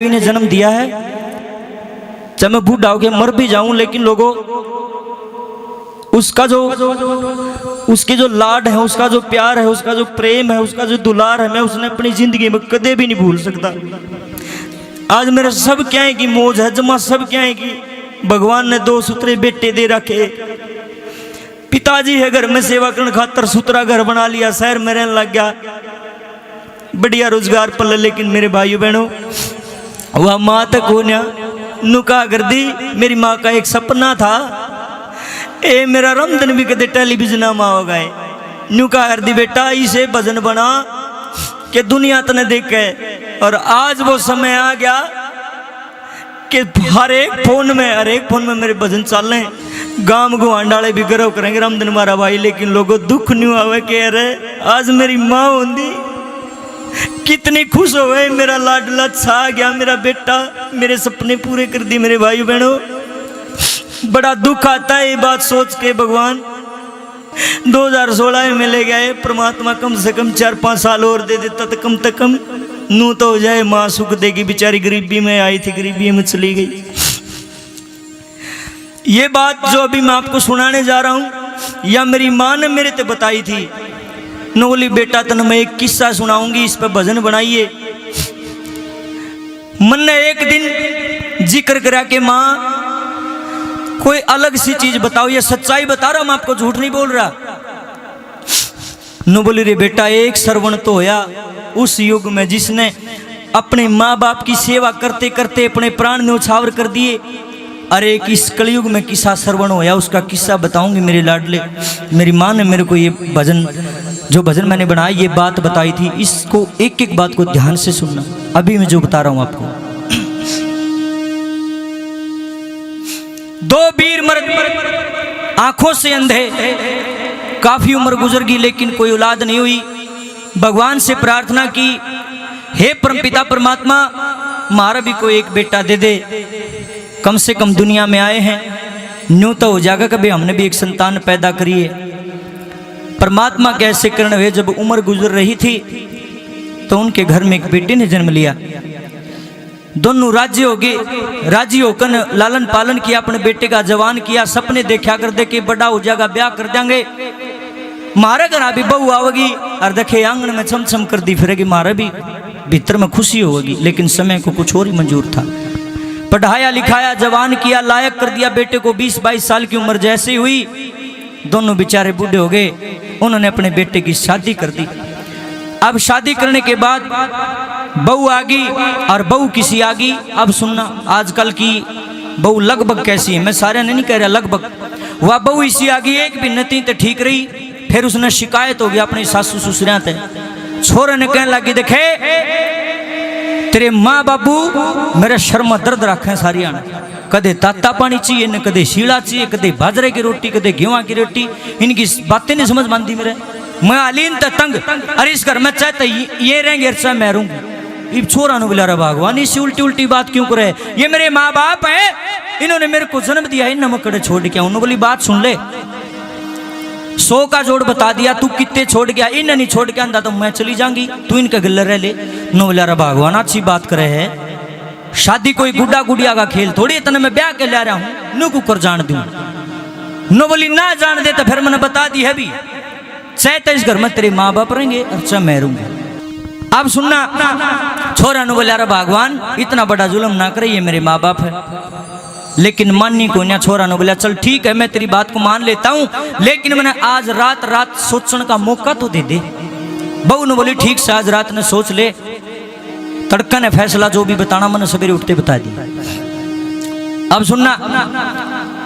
ने जन्म दिया है, चाहे मैं बूढ़ा होकर मर भी जाऊं, लेकिन लोगों उसका जो उसकी जो लाड है, उसका जो प्यार है, उसका जो प्रेम है, उसका जो दुलार है, मैं उसने अपनी जिंदगी में कदे भी नहीं भूल सकता। आज मेरे सब क्या है कि मौज है, जमा सब क्या है कि भगवान ने 2 सुथरे बेटे दे रखे। पिताजी है घर में सेवा करने खातर सुथरा घर बना लिया, शहर में रहने लग गया, बढ़िया रोजगार पल। लेकिन मेरे भाइयों बहनों, वह माँ तक हो नुका कर दी। मेरी माँ का एक सपना था, ए मेरा रमदन भी कदे टेलीविजन माँ हो गए, नुका कर दी बेटा इसे भजन बना कि दुनिया तने देखे। और आज वो समय आ गया कि हर एक फोन में मेरे भजन चल रहे हैं। गांव गुआंढ वाले भी गर्व करेंगे रमदन मारा भाई, लेकिन लोगों दुख नहीं हुआ कि अरे आज मेरी माँ होंगी, कितनी खुश हो गए, मेरा लाडला छा गया, मेरा बेटा मेरे सपने पूरे कर दिए। मेरे भाई बहनों, बड़ा दुख आता है ये बात सोच के। भगवान 2016 में ले गए, परमात्मा कम से कम 4-5 साल और दे देता तो कम से कम नू तो हो जाए, माँ सुख देगी। बेचारी गरीबी में आई थी, गरीबी में चली गई। ये बात जो अभी मैं आपको सुनाने जा रहा हूं, या मेरी माँ ने मेरे ते बताई थी। न बोली बेटा तन मैं एक किस्सा सुनाऊंगी, इस पर भजन बनाइए। मन ने एक दिन जिक्र करा के माँ कोई अलग सी चीज बताओ, ये सच्चाई बता रहा हूं मैं आपको, झूठ नहीं बोल रहा। न बोली रे बेटा, एक श्रवण तो होया उस युग में जिसने अपने माँ बाप की सेवा करते करते अपने प्राण न्यौछावर कर दिए। अरे किस कलयुग में किस्सा श्रवण होया, उसका किस्सा बताऊंगी मेरे लाडले। मेरी माँ ने मेरे को ये भजन, जो भजन मैंने बनाया, ये बात बताई थी। इसको एक एक बात को ध्यान से सुनना, अभी मैं जो बता रहा हूं आपको। 2 वीर मर्द आंखों से अंधे, काफी उम्र गुजर गई लेकिन कोई औलाद नहीं हुई। भगवान से प्रार्थना की, हे परमपिता परमात्मा, हमारा भी कोई एक बेटा दे दे, कम से कम दुनिया में आए हैं, न्यू तो हो जाएगा कभी हमने भी एक संतान पैदा करी है। परमात्मा कैसे करने हुए, जब उम्र गुजर रही थी तो उनके घर में एक बेटे ने जन्म लिया। दोनों राजी हो गए, राजी होकर लालन पालन किया, अपने बेटे का जवान किया। सपने देखा कर दे कि बड़ा हो जाएगा, ब्याह कर देंगे, मारा घर अभी बहू आवेगी और देखे आंगन में छम कर दी फिरेगी, मारा भी भीतर में खुशी होगी। लेकिन समय को कुछ और ही मंजूर था। पढ़ाया लिखाया, जवान किया, लायक कर दिया बेटे को। 20-22 साल की उम्र जैसे हुई, दोनों बेचारे बूढ़े हो गए। उन्होंने अपने बेटे की शादी कर दी। अब शादी करने के बाद बहू आ गई, और बहू किसी आ गई। अब सुनना, आजकल की बहू लगभग कैसी है, मैं सारे ने नहीं कह रहा, लगभग वह बहू इसी आ गई। एक भी नती तो ठीक रही, फिर उसने शिकायत हो गया अपनी सासू ससुरिया से। छोरे ने कहने लगी, देखे तेरे माँ बाबू मेरे शर्मा दर्द रखे सारिया ने, कदे ताता पानी चाहिए न, कदे शीला चाहिए, कदे बाजरे की रोटी, कदे गेहूं की रोटी। इनकी बातें नहीं समझ मानती मेरे, मैं आलीन तंग। अरे इस घर में चाहते ये रहेंगे, चाहे मैं रहूंगी। छोरा नु बिलारा भगवान इसी उल्टी उल्टी बात क्यों करे, ये मेरे माँ बाप है, इन्होंने मेरे को जन्म दिया, इन नमकड़े छोड़ के। उन्होंने बोली बात सुन ले, 100 का जोड़ बता दिया, तू कितने छोड़ गया, इन नहीं छोड़ के आंदा तो मैं चली जाऊंगी, तू इनका गल्ला रह ले। नो बिलारा भगवान अच्छी बात करे है, शादी कोई गुड्डा गुड़िया का खेल थोड़ी, इतने मैं ब्याह के ला रहा हूं, नु कुकर जान दूं। नो बोली ना जान दे तो फिर मैंने बता दी है भी, चाहे इस घर में तेरे माँ बाप रहेंगे, अच्छा मैं रहूंगा। अब सुनना, छोरा नु बोला भगवान इतना बड़ा जुल्म ना करे, ये मेरे माँ बाप है। लेकिन माननी को ना, छोरा ने बोला चल ठीक है मैं तेरी बात को मान लेता हूं, लेकिन मैंने आज रात सोचने का मौका तो दे दे। बहू ने बोली ठीक से आज रात ने सोच ले, तड़का ने फैसला जो भी बताना मैंने सवेरे उठते बता दी। अब सुनना,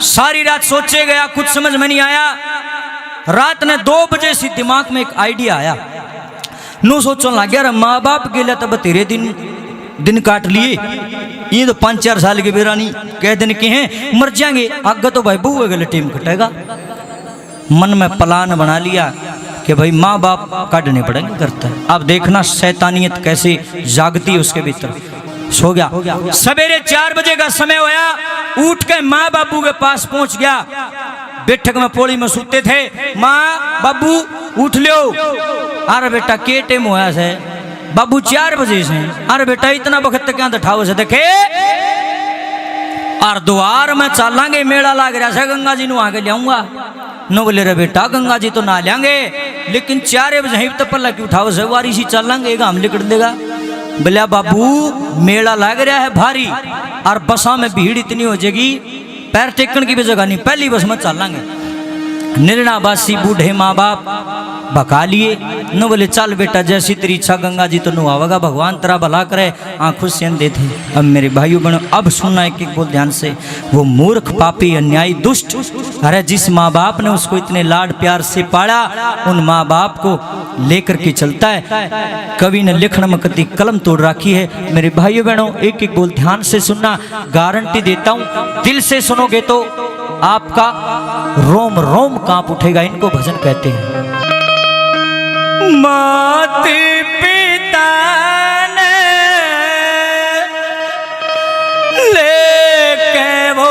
सारी रात सोचे गया, कुछ समझ में नहीं आया। रात ने 2 बजे से दिमाग में एक आइडिया आया। नो सोचने लग गया, माँ बाप के लिए तब तेरे दिन काट लिए, ये तो 5-4 साल के बेरानी कह दिन के हैं, मर जाएंगे, आगे तो भाई बहू अगले टीम कटेगा। मन में प्लान बना लिया कि भाई माँ बाप काटने पड़ेंगे करता है। अब देखना शैतानियत कैसे जागती है उसके भीतर। सो गया, सवेरे 4 बजे का समय होया, उठ के माँ बाबू के पास पहुंच गया। बैठक में पौड़ी में सुते थे, माँ बाबू उठ लो। अरे बेटा के टेम होया से, बाबू 4 बजे से। अरे बेटा इतना वक्त क्या ठाव से देखे और द्वार में चलांगे, मेला लाग रहा है, गंगा जी आके लियाऊंगा। नो बोले रे बेटा गंगा जी तो ना लेंगे, लेकिन 4 बजे तो पल्ला क्यों उठाओ से वारी सी चलांगे, हम लिकड़ देगा। बोलिया बाबू मेला लाग रहा है भारी और बसा में भीड़ इतनी हो जाएगी, पैर टेकन की भी जगह नहीं, पहली बस में चलांगे। निर्णावासी बूढ़े माँ बाप बका लिए। न बोले चल बेटा जैसी तेरी इच्छा, गंगा जी तो नु आवेगा, भगवान तेरा भला करे, आंखों से अंधे थे। अब मेरे भाइयों बहनों अब सुनना एक एक बोल ध्यान से। वो मूर्ख पापी अन्यायी दुष्ट, अरे जिस माँ बाप ने उसको इतने लाड प्यार से पाला, उन माँ बाप को लेकर के चलता है। कवि ने लिखण में कति कलम तोड़ रखी है। मेरे भाइयों बहनों एक एक बोल ध्यान से सुनना, गारंटी देता हूँ दिल से सुनोगे तो आपका रोम रोम कांप उठेगा। इनको भजन कहते हैं। मात पिता ने लेके वो